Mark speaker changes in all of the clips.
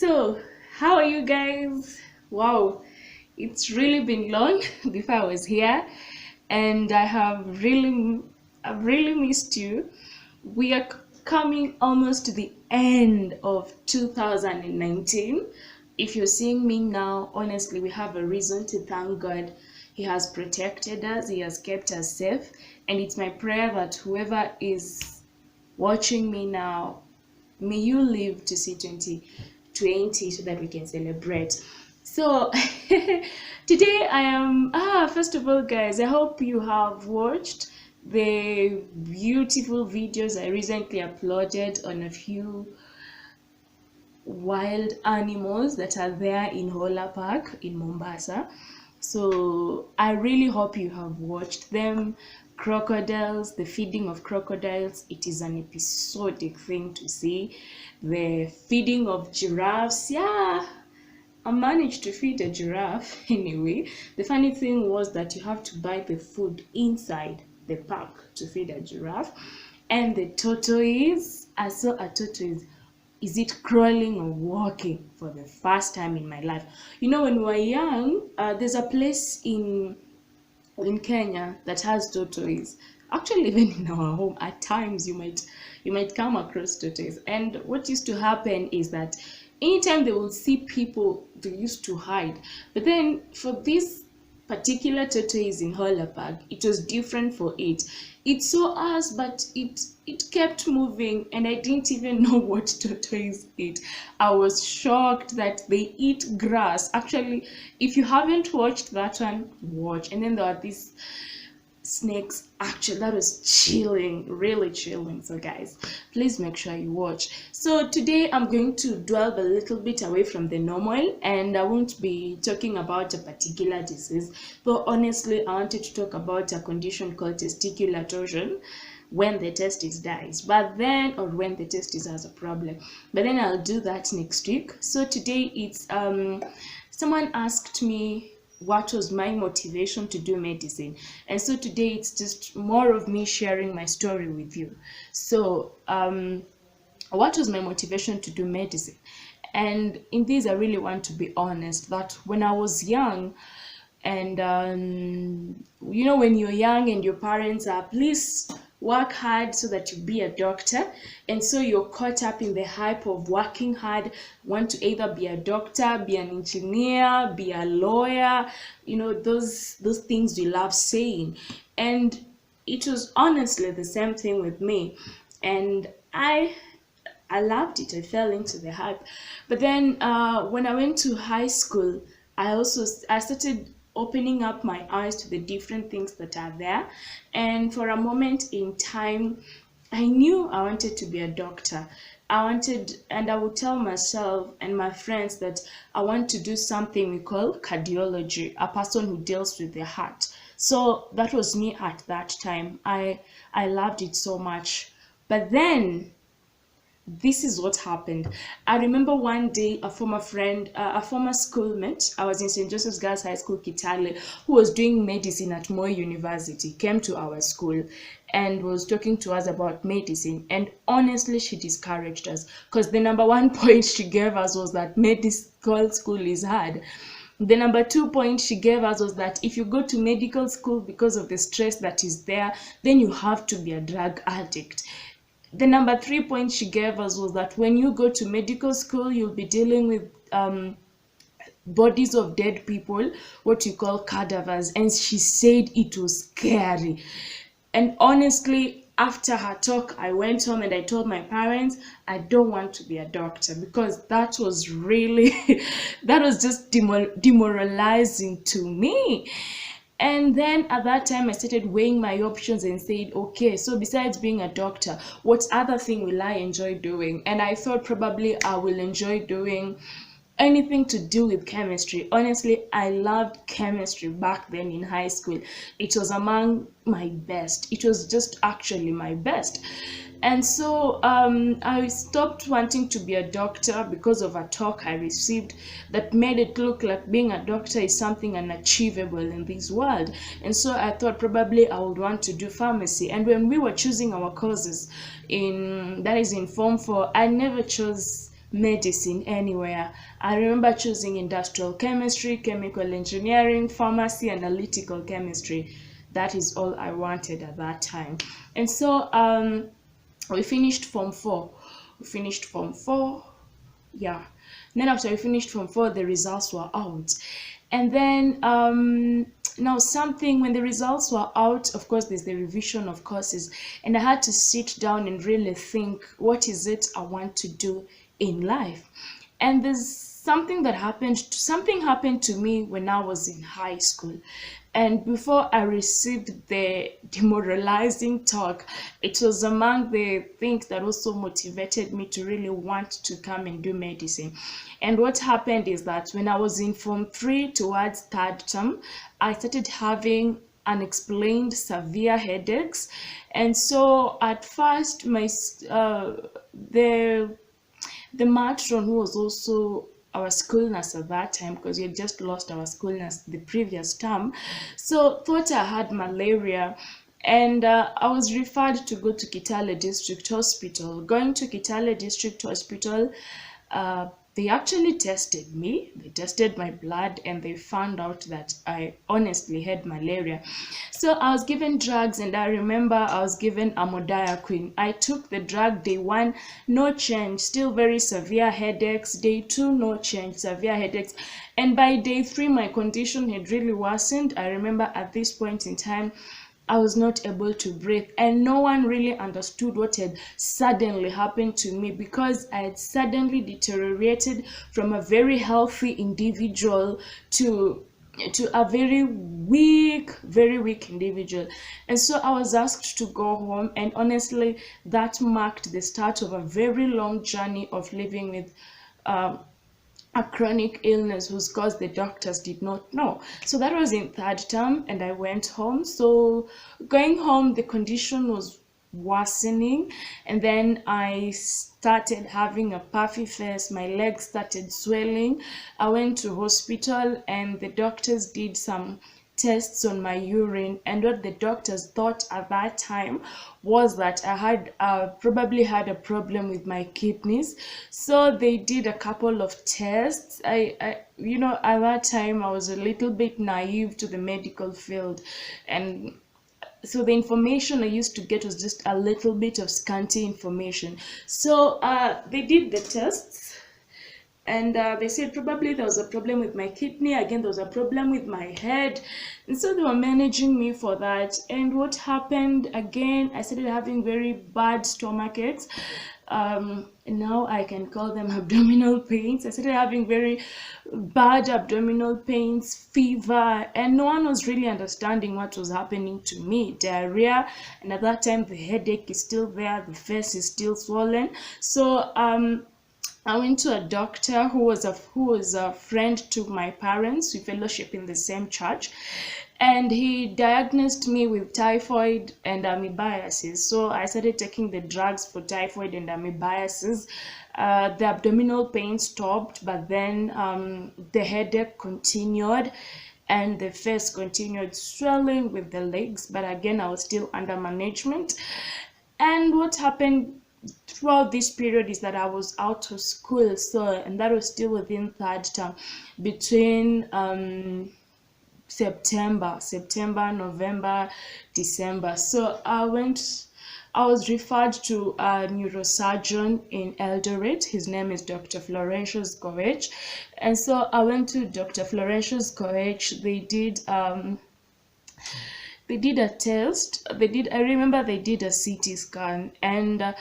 Speaker 1: So, how are you guys? Wow, it's really been long before I was here, and I've really missed you. We are coming almost to the end of 2019. If you're seeing me now, honestly, we have a reason to thank God. He has protected us, He has kept us safe, and it's my prayer that whoever is watching me now, may you live to see 2020 so that we can celebrate. So today I am first of all, guys, I hope you have watched the beautiful videos I recently uploaded on a few wild animals that are there in Hola Park in Mombasa. So I really hope you have watched them. Crocodiles, the feeding of crocodiles, it is an episodic thing to see. The feeding of giraffes, yeah, I managed to feed a giraffe anyway. The funny thing was that you have to buy the food inside the park to feed a giraffe. And the tortoise, I saw a tortoise. Is it crawling or walking for the first time in my life? You know, when we were young, there's a place in Kenya that has tortoise. Actually, even in our home, at times you might come across tortoise. And what used to happen is that anytime they will see people, they used to hide. But then for this particular tortoise in Hola Park, it was different for it. It saw us, but it kept moving, and I didn't even know what tortoise eat. I was shocked that they eat grass. Actually, if you haven't watched that one, watch. And then there are these snakes. Actually, that was chilling, really chilling. So guys, please make sure you watch. So today I'm going to delve a little bit away from the normal, and I won't be talking about a particular disease, but honestly I wanted to talk about a condition called testicular torsion, when the testis dies, but then, or when the testis has a problem. But then I'll do that next week. So today it's someone asked me what was my motivation to do medicine, and so today it's just more of me sharing my story with you. So what was my motivation to do medicine? And in this I really want to be honest that when I was young, and you know, when you're young and your parents are, please work hard so that you be a doctor, and so you're caught up in the hype of working hard, want to either be a doctor, be an engineer, be a lawyer, you know, those things you love saying. And it was honestly the same thing with me, and I loved it. I fell into the hype. But then when I went to high school, I started opening up my eyes to the different things that are there. And for a moment in time, I knew I wanted to be a doctor. And I would tell myself and my friends that I want to do something we call cardiology, a person who deals with the heart. So that was me at that time. I loved it so much. But then this is what happened. I remember one day a former friend, a former schoolmate, I was in St. Joseph's Girls High School, Kitale, who was doing medicine at Moi University, came to our school and was talking to us about medicine. And honestly, she discouraged us because the number one point she gave us was that medical school is hard. The number 2 point she gave us was that if you go to medical school because of the stress that is there, then you have to be a drug addict. The number 3 point she gave us was that when you go to medical school, you'll be dealing with bodies of dead people, what you call cadavers. And she said it was scary. And honestly, after her talk, I went home and I told my parents I don't want to be a doctor, because that was really that was just demoralizing to me. And then at that time I started weighing my options and said, okay, so besides being a doctor, what other thing will I enjoy doing? And I thought probably I will enjoy doing anything to do with chemistry. Honestly, I loved chemistry back then in high school. It was among my best. It was just actually my best. And so I stopped wanting to be a doctor because of a talk I received that made it look like being a doctor is something unachievable in this world. And so I thought probably I would want to do pharmacy. And when we were choosing our courses in Form 4, I never chose medicine anywhere. I remember choosing industrial chemistry, chemical engineering, pharmacy, analytical chemistry. That is all I wanted at that time. And so we finished Form 4. We finished Form 4, yeah. Then after we finished Form 4, the results were out. And then now something, when the results were out, of course there's the revision of courses, and I had to sit down and really think, what is it I want to do in life? And there's something happened to me when I was in high school. And before I received the demoralizing talk, it was among the things that also motivated me to really want to come and do medicine. And what happened is that when I was in Form 3 towards third term, I started having unexplained severe headaches. And so at first, the matron, who was also our school nurse at that time, because we had just lost our school nurse the previous term, so thought I had malaria. And I was referred to go to Kitale District Hospital. Going to Kitale District Hospital, they actually tested me. They tested my blood and they found out that I honestly had malaria. So I was given drugs, and I remember I was given amodiaquine. I took the drug day 1, no change, still very severe headaches. Day 2, no change, severe headaches. And by day 3, my condition had really worsened. I remember at this point in time, I was not able to breathe, and no one really understood what had suddenly happened to me, because I had suddenly deteriorated from a very healthy individual to a very weak individual. And so I was asked to go home, and honestly, that marked the start of a very long journey of living with a chronic illness whose cause the doctors did not know. So that was in third term, and I went home. So going home, the condition was worsening, and then I started having a puffy face. My legs started swelling. I went to hospital, and the doctors did some tests on my urine, and what the doctors thought at that time was that I had probably had a problem with my kidneys. So they did a couple of tests. I at that time I was a little bit naive to the medical field, and so the information I used to get was just a little bit of scanty information. So they did the tests, and they said probably there was a problem with my kidney. Again, there was a problem with my head. And so they were managing me for that. And what happened again, I started having very bad stomach aches. And now I can call them abdominal pains. I started having very bad abdominal pains, fever, and no one was really understanding what was happening to me. Diarrhea, and at that time the headache is still there, the face is still swollen. So I went to a doctor who was a friend to my parents. We fellowship in the same church, and he diagnosed me with typhoid and amoebiasis. So I started taking the drugs for typhoid and amoebiasis. The abdominal pain stopped, but then the headache continued, and the face continued swelling with the legs. But again, I was still under management. And what happened throughout this period is that I was out of school, and that was still within third term, between September, November, December. So I was referred to a neurosurgeon in Eldoret. His name is Dr. Florentius Koech. And so I went to Dr. Florentius Koech. They did a test. I remember they did a CT scan, and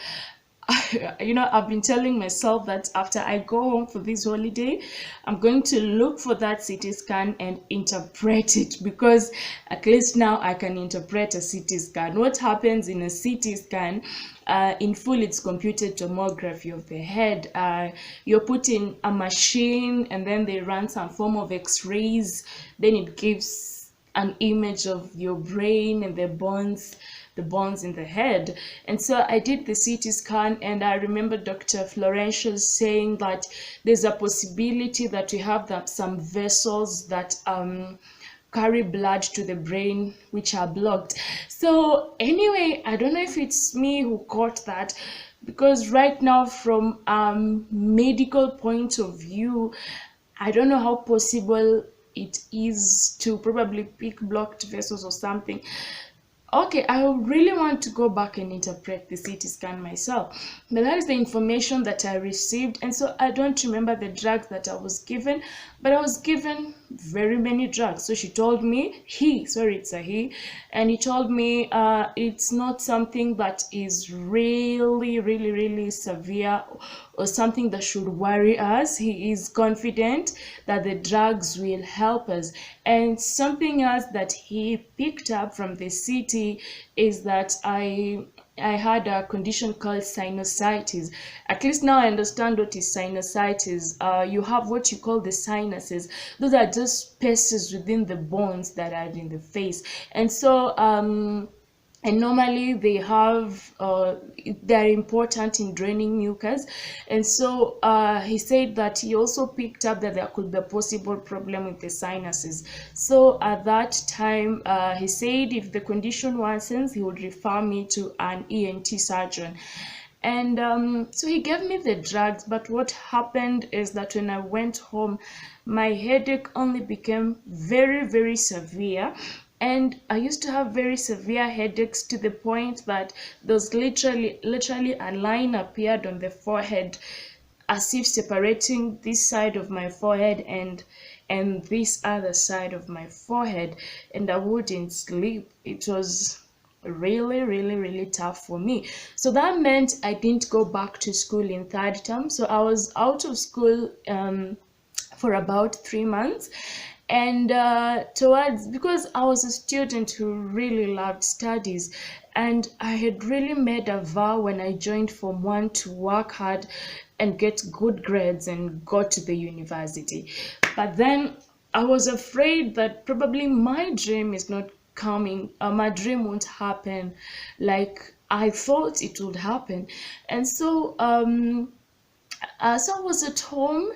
Speaker 1: I've been telling myself that after I go home for this holiday, I'm going to look for that CT scan and interpret it, because at least now I can interpret a CT scan. What happens in a CT scan? In full, it's computed tomography of the head. You're put in a machine, and then they run some form of X-rays. Then it gives an image of your brain and the bones in the head. And so I did the CT scan, and I remember Dr. Florentius saying that there's a possibility that we have some vessels that carry blood to the brain which are blocked. So anyway, I don't know if it's me who caught that, because right now, from medical point of view, I don't know how possible it is to probably pick blocked vessels or something. Okay, I really want to go back and interpret the CT scan myself. But that is the information that I received, and so I don't remember the drugs that I was given, but I was given very many drugs. So she told me, it's a he, and he told me it's not something that is really, really, really severe or something that should worry us. He is confident that the drugs will help us. And something else that he picked up from the CT is that I had a condition called sinusitis. At least now I understand what is sinusitis. You have what you call the sinuses. Those are just spaces within the bones that are in the face. And so and normally they have they're important in draining mucus. And so he said that he also picked up that there could be a possible problem with the sinuses. So at that time he said if the condition worsens, he would refer me to an ENT surgeon. And so he gave me the drugs, but what happened is that when I went home, my headache only became very, very severe. And I used to have very severe headaches to the point that there was literally a line appeared on the forehead, as if separating this side of my forehead and this other side of my forehead, and I wouldn't sleep. It was really, really, really tough for me. So that meant I didn't go back to school in third term. So I was out of school for about 3 months. And because I was a student who really loved studies, and I had really made a vow when I joined Form 1 to work hard and get good grades and go to the university. But then I was afraid that probably my dream is not coming, my dream won't happen like I thought it would happen. And so so I was at home,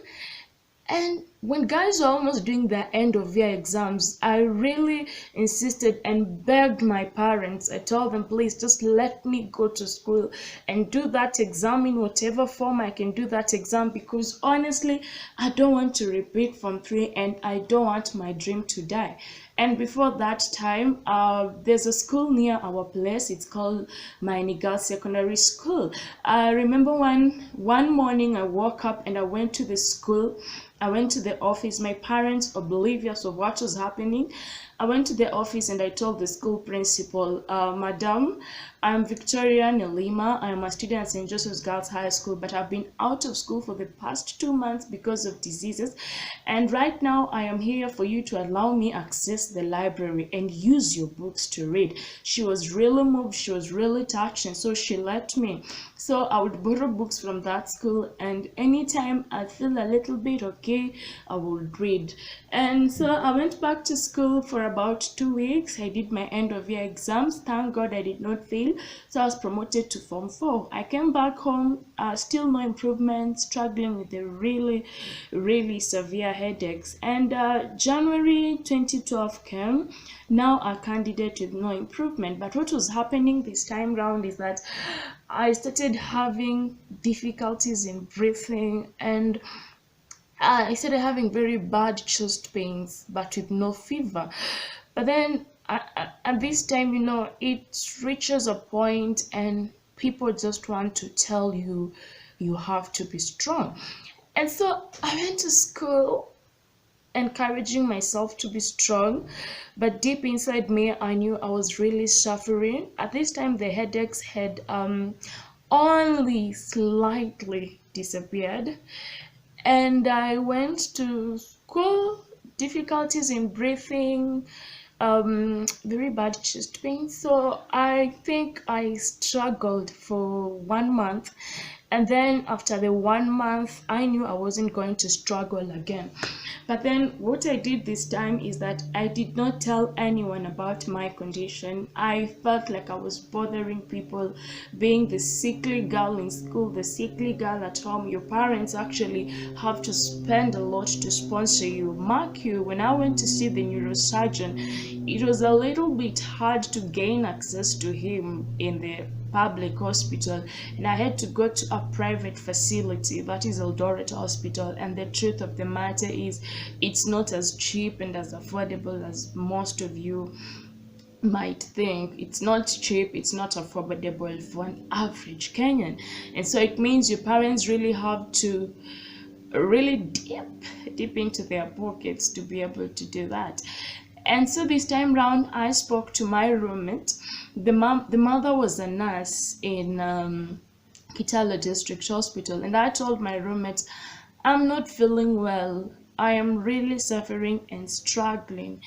Speaker 1: and when guys were almost doing their end of year exams, I really insisted and begged my parents. I told them, please just let me go to school and do that exam in whatever form I can do that exam, because honestly, I don't want to repeat Form 3 and I don't want my dream to die. And before that time, there's a school near our place. It's called Miami Girls Secondary School. I remember one morning I woke up and I went to the school. I went to the office, my parents oblivious of what was happening. I went to the office and I told the school principal, Madam, I'm Victoria Nelima. I am a student at St. Joseph's Girls High School, but I've been out of school for the past 2 months because of diseases. And right now I am here for you to allow me access the library and use your books to read. She was really moved, she was really touched, and so she let me. So I would borrow books from that school, and anytime I feel a little bit okay, I would read. And so I went back to school for about 2 weeks. I did my end of year exams. Thank God I did not fail. So I was promoted to Form 4. I came back home, still no improvement, struggling with the really, really severe headaches. And January 2012 came. Now a candidate with no improvement. But what was happening this time round is that I started having difficulties in breathing, and I started having very bad chest pains, but with no fever. But then at this time, it reaches a point and people just want to tell you you have to be strong. And so I went to school encouraging myself to be strong, but deep inside me I knew I was really suffering. At this time the headaches had only slightly disappeared, and I went to school, difficulties in breathing, very bad chest pain. So I think I struggled for 1 month, and then after the 1 month I knew I wasn't going to struggle again. But then what I did this time is that I did not tell anyone about my condition. I felt like I was bothering people, being the sickly girl in school, the sickly girl at home. Your parents actually have to spend a lot to sponsor you. Mark you, when I went to see the neurosurgeon, it was a little bit hard to gain access to him in the public hospital, and I had to go to a private facility, that is Eldoret Hospital. And the truth of the matter is, it's not as cheap and as affordable as most of you might think. It's not cheap, it's not affordable for an average Kenyan. And so it means your parents really have to really deep into their pockets to be able to do that. And so this time round, I spoke to my roommate. The mother was a nurse in Kitale District Hospital, and I told my roommate, I'm not feeling well. I am really suffering and struggling,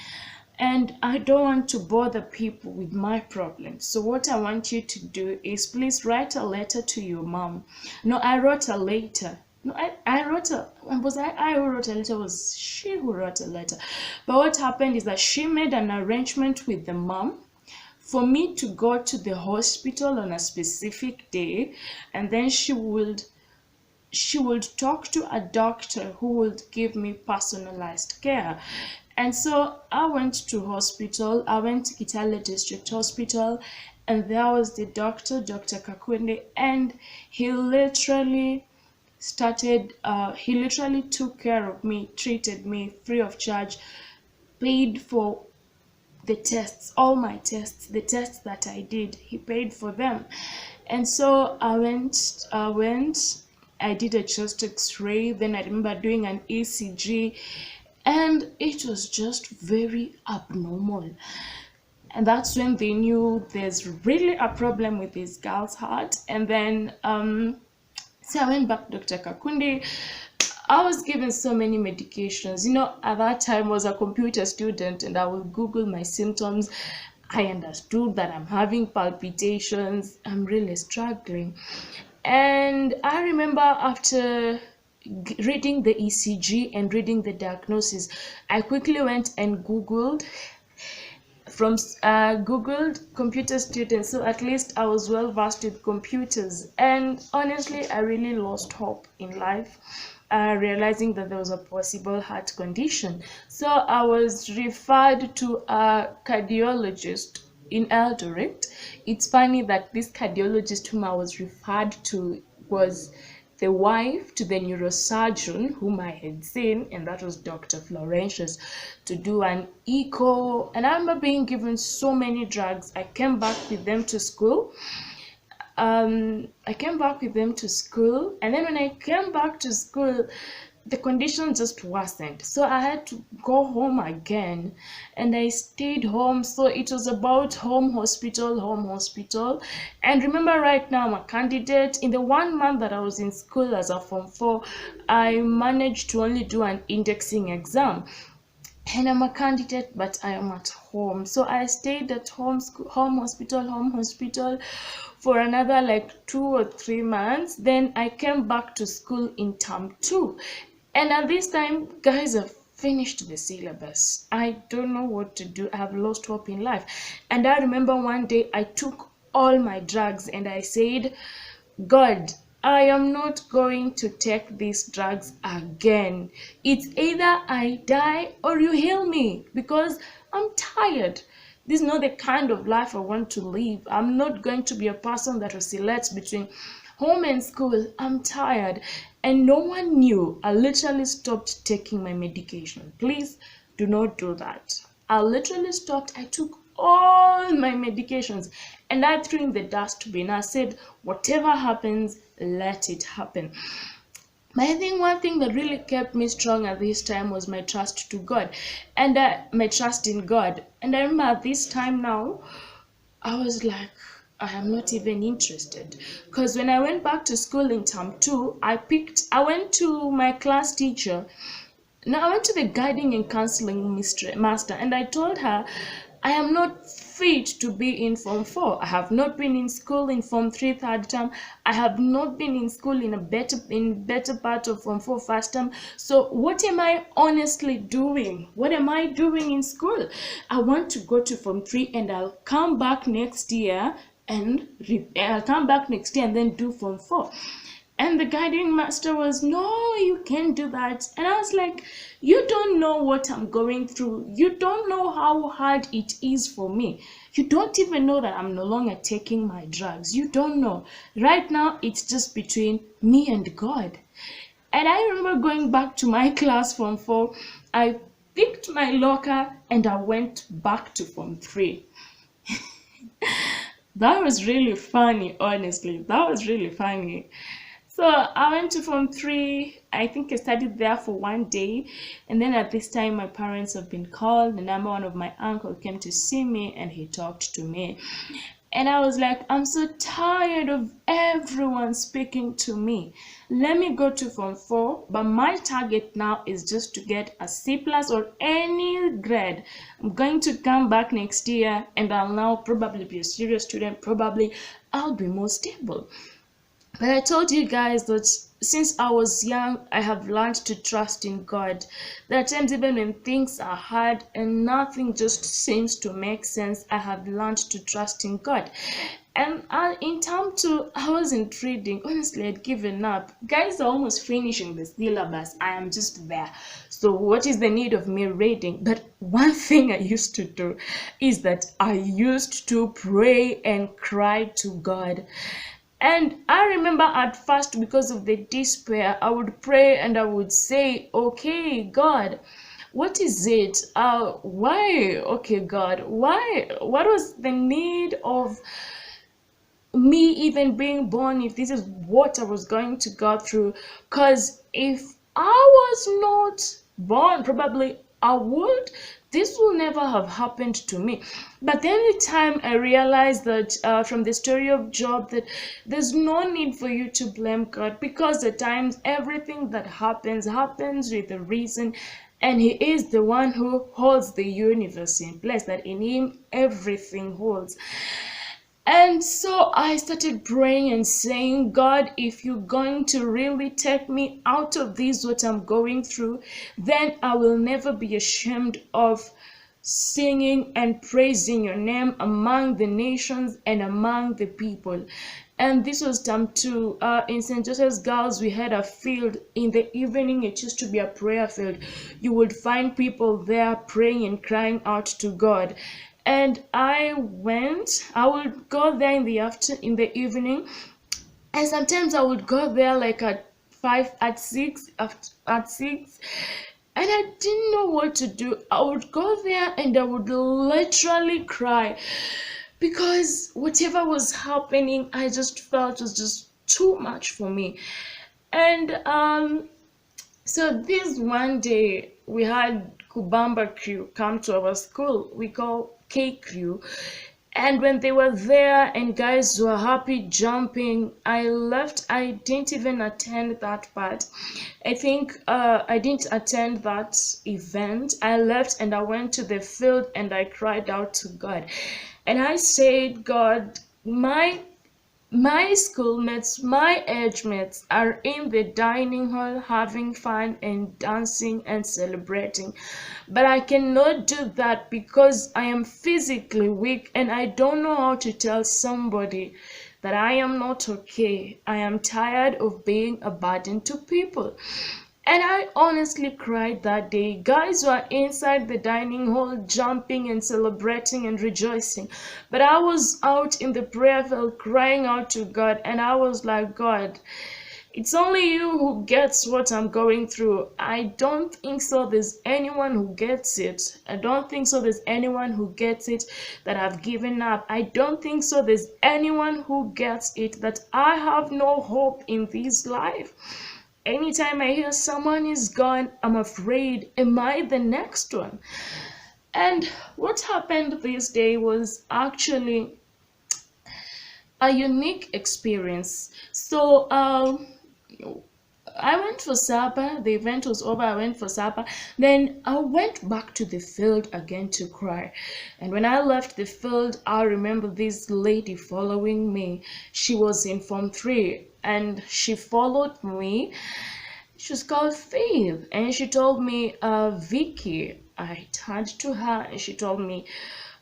Speaker 1: and I don't want to bother people with my problems. So what I want you to do is please write a letter to your mom. No, I wrote a letter. No, I wrote a, was I who wrote a letter? Was she who wrote a letter? But what happened is that she made an arrangement with the mom for me to go to the hospital on a specific day, and then she would talk to a doctor who would give me personalized care. And so I went to hospital. I went to Kitale District Hospital, and there was the doctor, Dr. Kakunde, and he literally took care of me, treated me free of charge, paid for the tests, all my tests, the tests that I did, he paid for them. And so I did a chest x-ray, then I remember doing an ECG, and it was just very abnormal. And that's when they knew there's really a problem with this girl's heart. And then so I went back to Dr. Kakunde. I was given so many medications. At that time I was a computer student, and I would Google my symptoms. I understood that I'm having palpitations. I'm really struggling. And I remember after reading the ECG and reading the diagnosis, I quickly went and Googled computer students, so at least I was well versed with computers. And honestly, I really lost hope in life, realizing that there was a possible heart condition. So I was referred to a cardiologist in Eldoret. It's funny that this cardiologist whom I was referred to was the wife to the neurosurgeon whom I had seen, and that was Dr. Florentius, to do an echo. And I remember being given so many drugs. I came back with them to school. And then when I came back to school, the condition just worsened. So I had to go home again, and I stayed home. So it was about home hospital. And remember, right now I'm a candidate. In the 1 month that I was in school as a Form 4, I managed to only do an indexing exam. And I'm a candidate, but I am at home. So I stayed at home hospital for another like 2 or 3 months. Then I came back to school in term 2. And at this time, guys, I've finished the syllabus. I don't know what to do. I have lost hope in life. And I remember one day I took all my drugs and I said, God, I am not going to take these drugs again. It's either I die or you heal me, because I'm tired. This is not the kind of life I want to live. I'm not going to be a person that oscillates between home and school. I'm tired. And no one knew. I literally stopped taking my medication. Please do not do that. I literally stopped. I took all my medications and I threw in the dustbin. I said, whatever happens, let it happen. But I think one thing that really kept me strong at this time was my trust to God, and my trust in God. And I remember at this time now, I was like, I am not even interested. Because when I went back to school in term 2, I went to my class teacher. Now I went to the guiding and counseling master, and I told her, I am not fit to be in Form 4. I have not been in school in Form 3 third term. I have not been in school in better part of Form 4 first term. So what am I honestly doing? What am I doing in school? I want to go to Form 3, and I'll come back next year and then do Form 4. And the guiding master was, no, you can't do that. And I was like, you don't know what I'm going through. You don't know how hard it is for me. You don't even know that I'm no longer taking my drugs. You don't know. Right now, it's just between me and God. And I remember going back to my class Form 4. I picked my locker and I went back to Form 3. That was really funny, honestly. That was really funny. So I went to Form 3. I think I studied there for 1 day. And then at this time, my parents have been called. And number one of my uncle came to see me and he talked to me. And I was like, I'm so tired of everyone speaking to me. Let me go to Form 4. But my target now is just to get a C plus or any grade. I'm going to come back next year and I'll now probably be a serious student. Probably I'll be more stable. But I told you guys that since I was young, I have learned to trust in God. There are times even when things are hard and nothing just seems to make sense, I have learned to trust in God. And in term 2, I wasn't reading. Honestly, I'd given up. Guys are almost finishing the syllabus. I am just there. So what is the need of me reading? But one thing I used to do is that I used to pray and cry to God. And I remember at first, because of the despair, I would pray and I would say, okay, God, what is it? Why? Okay, God, why? What was the need of me even being born if this is what I was going to go through? Because if I was not born, probably I would. This will never have happened to me. But then the time I realized that from the story of Job, that there's no need for you to blame God, because at times everything that happens with a reason, and he is the one who holds the universe in place, that in him everything holds. And so I started praying and saying, God, if you're going to really take me out of this, what I'm going through, then I will never be ashamed of singing and praising your name among the nations and among the people. And this was term 2. In St. Joseph's Girls, we had a field in the evening. It used to be a prayer field. You would find people there praying and crying out to God. And I would go there in the evening, and sometimes I would go there like at 6, and I didn't know what to do. I would go there and I would literally cry, because whatever was happening, I just felt was just too much for me. And so this one day, we had Kubamba crew come to our school. We call K crew. And when they were there and guys were happy jumping, I left. I didn't even attend that part. I think I didn't attend that event. I left and I went to the field and I cried out to God. And I said, God, my schoolmates, my age mates are in the dining hall having fun and dancing and celebrating. But I cannot do that because I am physically weak and I don't know how to tell somebody that I am not okay. I am tired of being a burden to people. And I honestly cried that day. Guys were inside the dining hall jumping and celebrating and rejoicing. But I was out in the prayer field crying out to God. And I was like, God, it's only you who gets what I'm going through. I don't think so there's anyone who gets it. I don't think so there's anyone who gets it that I've given up. I don't think so there's anyone who gets it that I have no hope in this life. Anytime I hear someone is gone, I'm afraid, am I the next one? And what happened this day was actually a unique experience. So I went for supper. The event was over. I went for supper. Then I went back to the field again to cry. And when I left the field, I remember this lady following me. She was in Form 3 and she followed me. She was called Faith. And she told me, Vicky, I turned to her and she told me,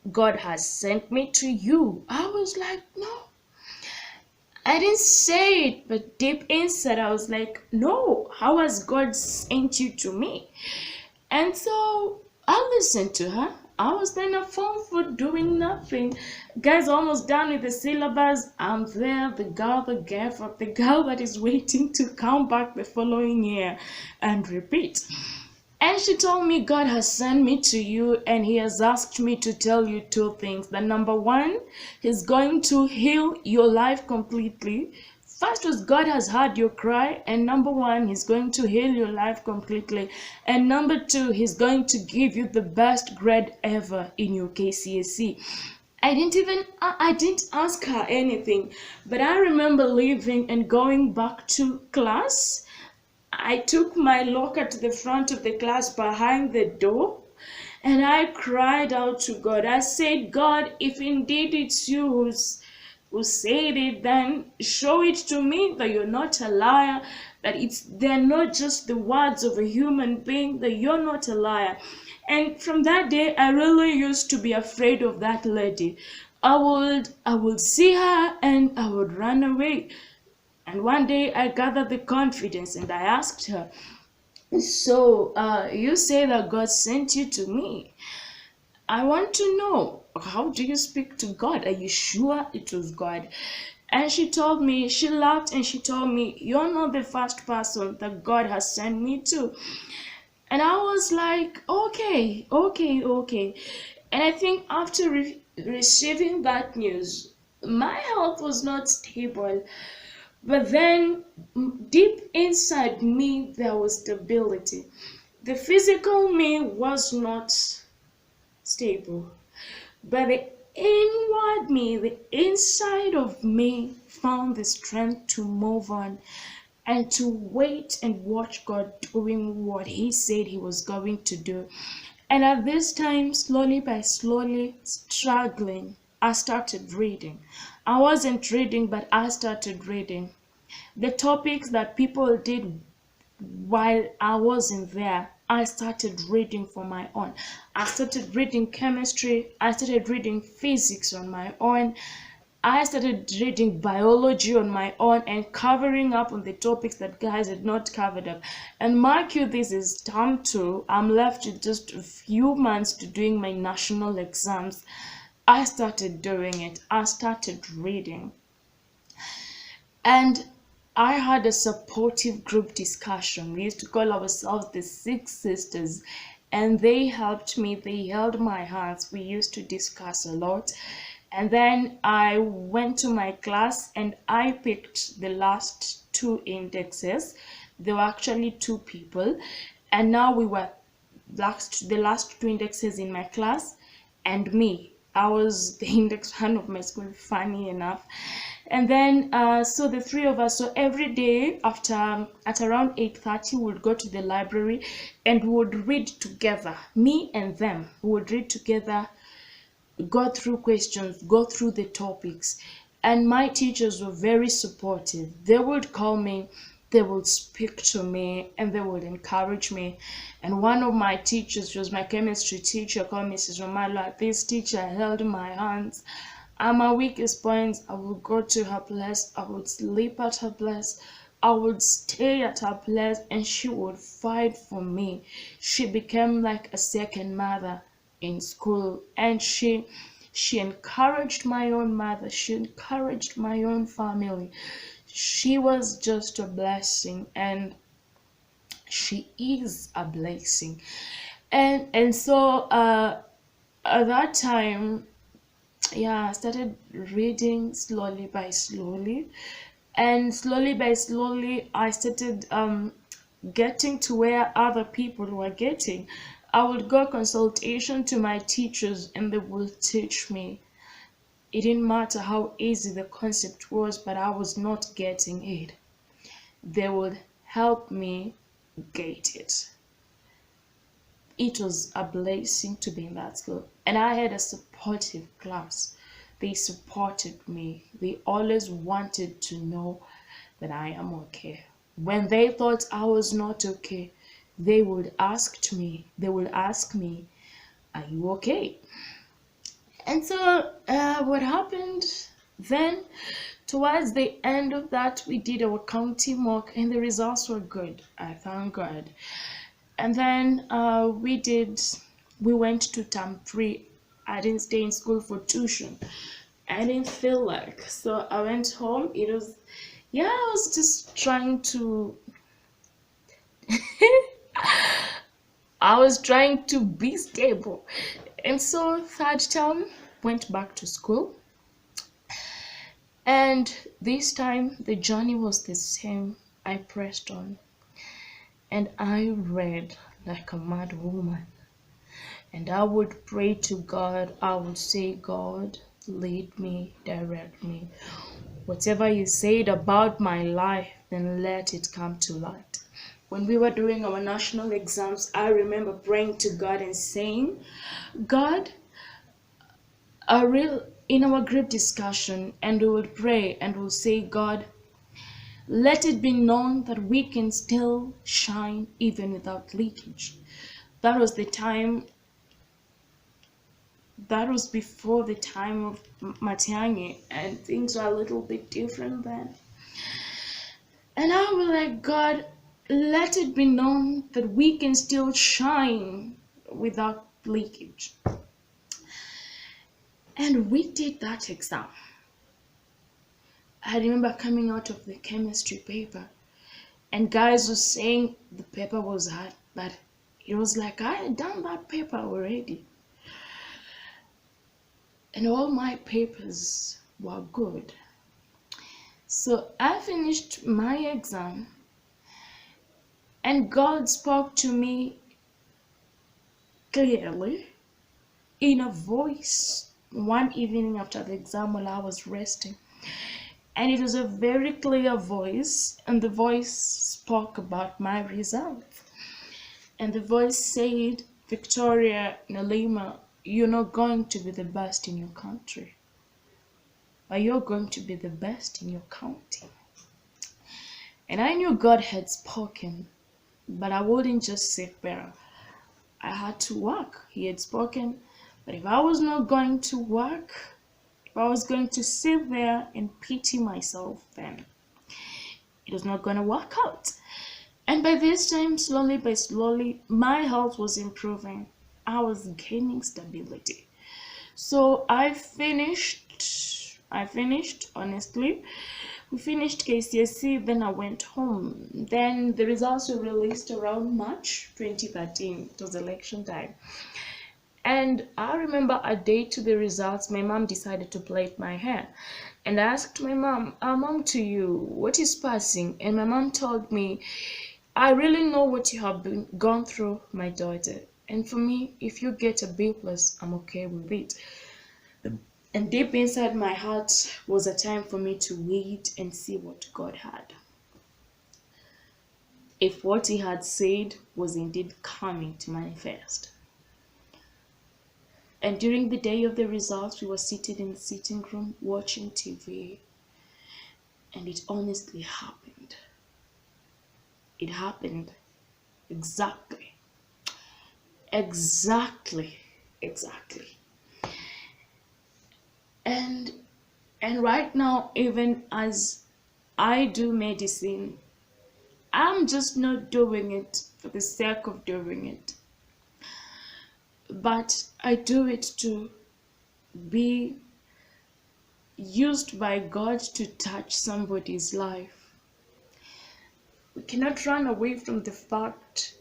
Speaker 1: God has sent me to you. I was like, no. I didn't say it, but deep inside I was like, no, how has God sent you to me? And so I listened to her. I was in a phone for doing nothing. Guys, almost done with the syllabus. I'm there, the girl that gave up, the girl that is waiting to come back the following year and repeat. And she told me, God has sent me to you and He has asked me to tell you two things. The number one, He's going to heal your life completely. First was God has heard your cry, and number one, He's going to heal your life completely. And number two, He's going to give you the best grade ever in your KCSE. I didn't ask her anything, but I remember leaving and going back to class. I took my locker to the front of the class behind the door and I cried out to God. I said, God, if indeed it's you who said it, then show it to me that you're not a liar, that they're not just the words of a human being, that you're not a liar. And from that day, I really used to be afraid of that lady. I would see her and I would run away. And one day I gathered the confidence and I asked her, so you say that God sent you to me. I want to know, how do you speak to God? Are you sure it was God? And she told me, she laughed and she told me, you're not the first person that God has sent me to. And I was like, okay, okay, okay. And I think after receiving that news, my health was not stable. But then, deep inside me, there was stability. The physical me was not stable, but the inward me, the inside of me, found the strength to move on and to wait and watch God doing what He said He was going to do. And at this time, slowly by slowly, struggling, I started reading. I wasn't reading, but I started reading. The topics that people did while I wasn't there, I started reading for my own. I started reading chemistry, I started reading physics on my own. I started reading biology on my own and covering up on the topics that guys had not covered up. And mark you, this is term 2. I'm left with just a few months to doing my national exams. I started doing it. I started reading. And I had a supportive group discussion. We used to call ourselves the Six Sisters, and they helped me. They held my hands. We used to discuss a lot. And then I went to my class and I picked the last 2 indexes. There were actually 2 people, and now we were the last 2 indexes in my class and me. I was the index one of my school, funny enough. And then so the 3 of us, so every day at around 8:30 we would go to the library and we would read together. Me and them, we would read together, go through questions, go through the topics. And my teachers were very supportive. They would call me, they would speak to me, and they would encourage me. And one of my teachers, was my chemistry teacher, called Mrs. Romalo. This teacher held my hands. At my weakest points, I would go to her place, I would sleep at her place, I would stay at her place, and she would fight for me. She became like a second mother in school, and she encouraged my own mother, she encouraged my own family. She was just a blessing, and she is a blessing. And so at that time, yeah, I started reading slowly by slowly, and slowly by slowly I started getting to where other people were getting. I would go consultation to my teachers and they would teach me. It didn't matter how easy the concept was, but I was not getting it. They would help me get it. It was a blessing to be in that school. And I had a supportive class. They supported me. They always wanted to know that I am okay. When they thought I was not okay, they would ask me, are you okay? And so what happened? Then, towards the end of that, we did our county mock, and the results were good. I thank God. And then we went to term 3. I didn't stay in school for tuition. I didn't feel like, so I went home. I was just trying to, I was trying to be stable. And so third term, went back to school. And this time the journey was the same. I pressed on and I read like a mad woman. And I would pray to God. I would say, God, lead me, direct me. Whatever you said about my life, then let it come to light. When we were doing our national exams, I remember praying to God and saying, God, in our group discussion, and we would pray and we'll say, God, let it be known that we can still shine even without leakage. That was before the time of Matiangi, and things were a little bit different then. And I was like, God, let it be known that we can still shine without leakage. And we did that exam. I remember coming out of the chemistry paper, and guys were saying the paper was hard, but it was like I had done that paper already. And all my papers were good. So I finished my exam, and God spoke to me clearly in a voice one evening after the exam while I was resting. And it was a very clear voice, and the voice spoke about my results. And the voice said, Victoria Nalima, you're not going to be the best in your country, but you're going to be the best in your county. And I knew God had spoken, but I wouldn't just sit there. I had to work. He had spoken, but if I was not going to work, if I was going to sit there and pity myself, then it was not going to work out. And by this time, slowly by slowly, my health was improving. I was gaining stability. So I finished, honestly. We finished KCSE, then I went home. Then the results were released around March 2013. It was election time. And I remember a day to the results, my mom decided to plait my hair. And I asked my mom, Mom, to you, what is passing? And my mom told me, I really know what you have gone through, my daughter. And for me, if you get a B+, I'm okay with it. And deep inside my heart was a time for me to wait and see what God had. If what He had said was indeed coming to manifest. And during the day of the results, we were seated in the sitting room watching TV. And it honestly happened. It happened exactly. And right now, even as I do medicine, I'm just not doing it for the sake of doing it. But I do it to be used by God to touch somebody's life. We cannot run away from the fact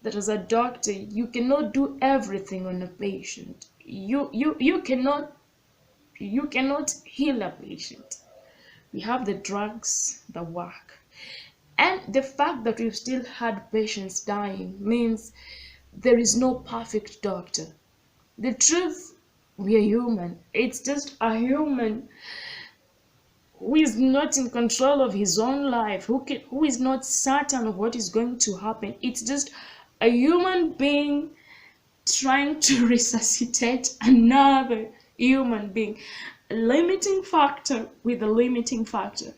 Speaker 1: that as a doctor, you cannot do everything on a patient. You cannot heal a patient. We have the drugs that work. And the fact that we've still had patients dying means there is no perfect doctor. The truth, we are human. It's just a human who is not in control of his own life, who is not certain of what is going to happen. It's just a human being trying to resuscitate another human being. A limiting factor with a limiting factor.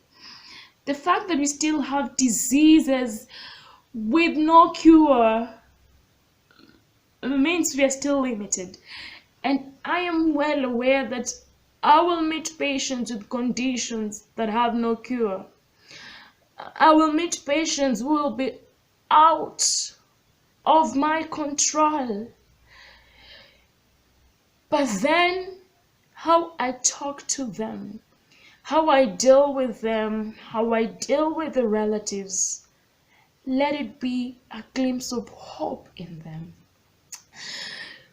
Speaker 1: The fact that we still have diseases with no cure means we are still limited. And I am well aware that I will meet patients with conditions that have no cure. I will meet patients who will be out of my control. But then, how I talk to them, how I deal with them, how I deal with the relatives, let it be a glimpse of hope in them.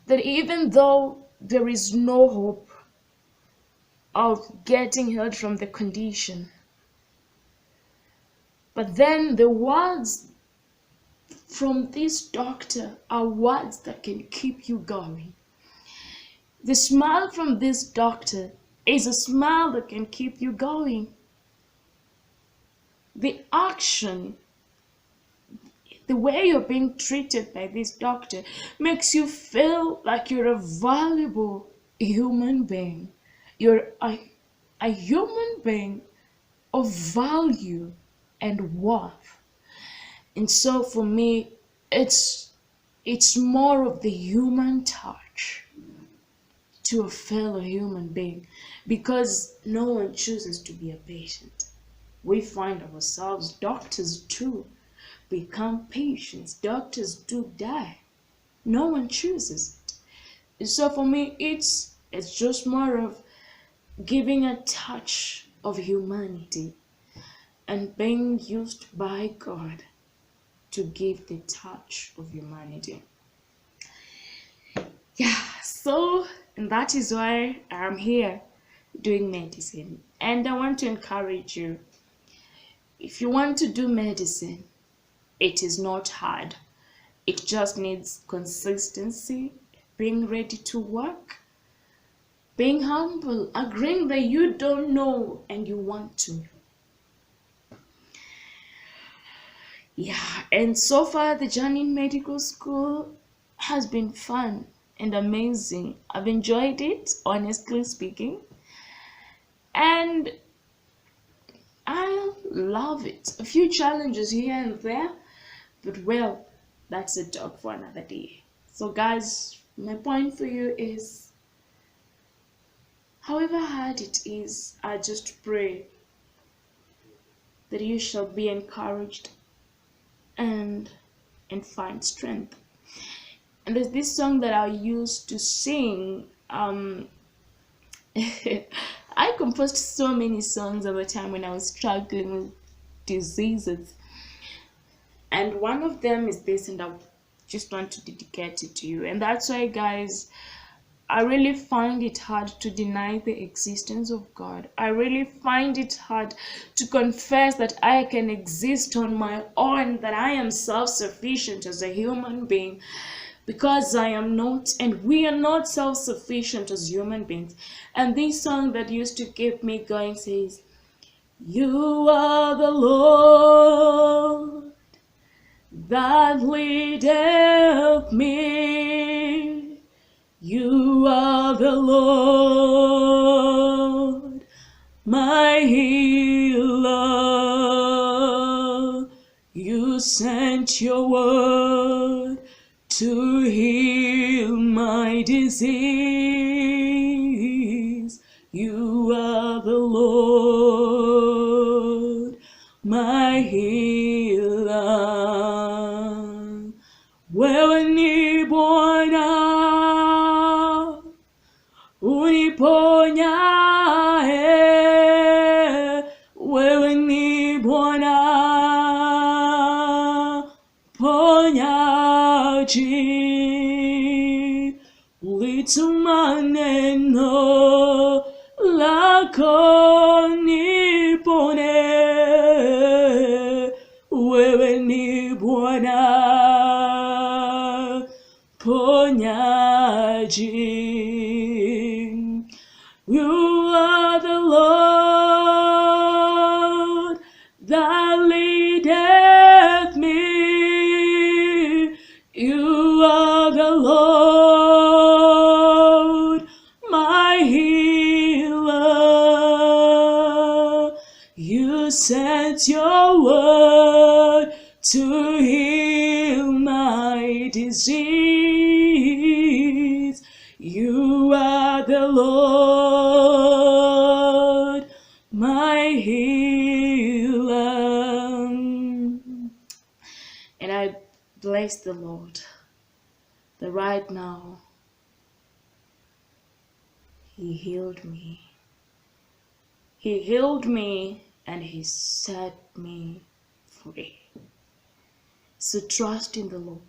Speaker 1: That even though there is no hope of getting healed from the condition, but then the words from this doctor are words that can keep you going. The smile from this doctor is a smile that can keep you going. The action, the way you're being treated by this doctor makes you feel like you're a valuable human being. You're a human being of value and worth. And so for me, it's more of the human touch to a fellow human being, because no one chooses to be a patient. We find ourselves, doctors too become patients. Doctors do die. No one chooses it. So for me, it's just more of giving a touch of humanity and being used by God to give the touch of humanity. Yeah, so, and that is why I'm here doing medicine. And I want to encourage you, if you want to do medicine, it is not hard. It just needs consistency, being ready to work, being humble, agreeing that you don't know and you want to. Yeah, and so far the journey in medical school has been fun and amazing. I've enjoyed it, honestly speaking, and I love it. A few challenges here and there, but well, that's a talk for another day. So guys, my point for you is, however hard it is, I just pray that you shall be encouraged and find strength. And there's this song that I used to sing. I composed so many songs over time when I was struggling with diseases, and one of them is this, and I just want to dedicate it to you. And that's why, guys, I really find it hard to deny the existence of God. I really find it hard to confess that I can exist on my own, that I am self-sufficient as a human being, because I am not, and we are not self-sufficient as human beings. And this song that used to keep me going says, "You are the Lord that leadeth me. You are the Lord, my healer. You sent your word to heal my disease. You are the Lord, my healer. Wewe ni Bwana uniponya, wewe ni Bwana ponyaji. Ulituma neno lako nipone, wewe ni Bwana ponyaji. You are the Lord that leadeth me. You are the Lord, my healer. You sent your word to heal my disease. You are the Lord, Bless the Lord. That right now, He healed me. He healed me and He set me free. So trust in the Lord.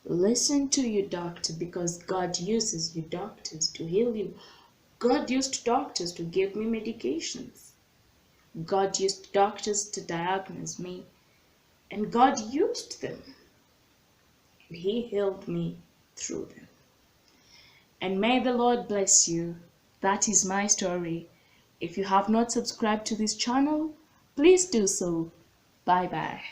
Speaker 1: Listen to your doctor, because God uses your doctors to heal you. God used doctors to give me medications. God used doctors to diagnose me. And God used them. And He healed me through them. And may the Lord bless you. That is my story. If you have not subscribed to this channel, please do so. Bye bye.